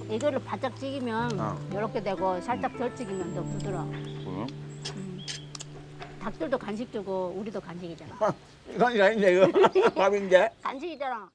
이거를 바짝 찌기면 어. 이렇게 되고 살짝 덜 찌기면 더 부드러워. 응? 닭들도 간식 주고 우리도 간식이잖아. 이건 아닌데 이거 밥인데. 간식이잖아.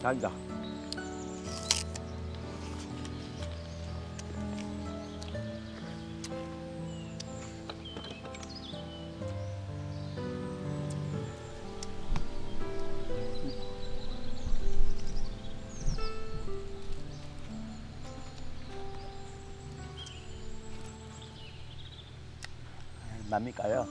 난다. 뭡니까요?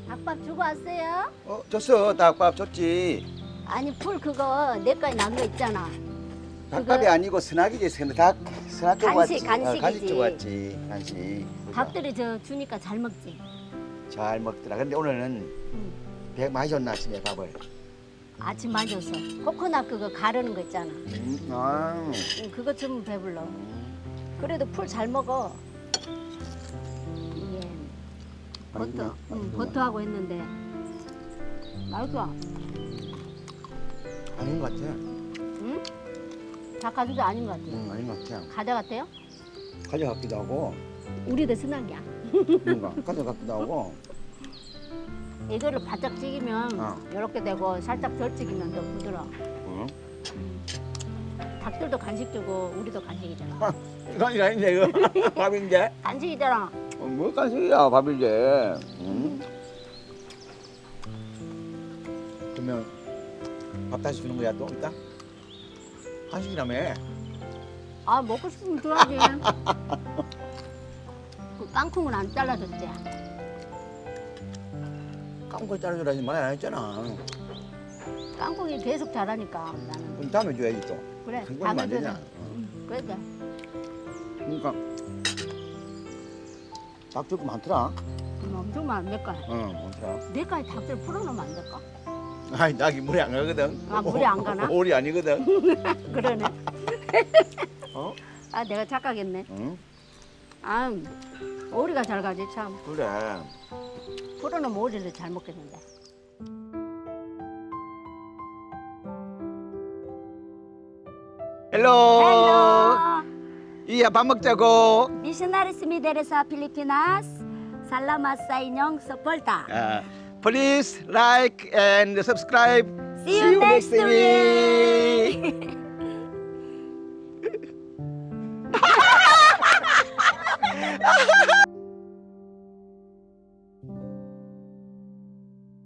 닭밥 주고 왔어요? 줬어. 닭밥 줬지. 아니 풀 그거 내까지 남은 거 있잖아. 닭밥이 그거- 아니고 선악이지. 선악 주고 왔지. 간식, 간식이지. 간식 주고 왔지. 간식. 닭들이 저 주니까 잘 먹지. 잘 먹더라. 근데 오늘은 응. 배 많이 줬나 아침에 밥을. 아침 많이 줬어. 코코넛 그거 가르는 거 있잖아. 아. 응, 그거 주면 배불러. 그래도 풀 잘 먹어. 이게 버터, 버터하고 했는데 맛있어. 아닌 것 같아. 응? 닭가슴살 아닌 것 같아. 아닌 것 같아. 가자 같아요? 가져갔기도 하고, 우리도 순하기야. 뭔가 가져갔기도 하고. 이거를 바짝 찌기면 어. 이렇게 되고 살짝 덜 찌기면 더 부드러워. 응? 닭들도 간식 주고 우리도 간식이잖아. 간식 아닌데 이거 밥인데? 간식이잖아. 뭐 간식이야 밥인데. 응? 그러면 밥 다시 주는 거야 또 이따? 간식이라며. 아 먹고 싶으면 줘야지. 그 깡콩은 안 잘라줬지. 깜고 자르주라지 말 안 했잖아. 깡콩이 계속 자라니까 나는. 그럼 다음에 줘야지 또. 그래. 그건 안 다음에 되냐? 줘서. 그래. 그러니까 닭들 많더라. 엄청 많아 내 거야. 많더라. 내 거에 닭들 풀어놓으면 안 될까? 아니 닭이 물에 안 가거든. 아, 물에 안 가나? 오리 아니거든. 그러네. 어? 아 내가 착각했네. 응? 아 오리가 잘 가지 참. 그래. 풀어놓으면 오리를 잘 먹겠는데. 헬로. Hello. 이야 밥 먹자고. Missionaries Mideresa Pilipinas. Salamat sa inyong suporta. Please like and subscribe. See you next week. week.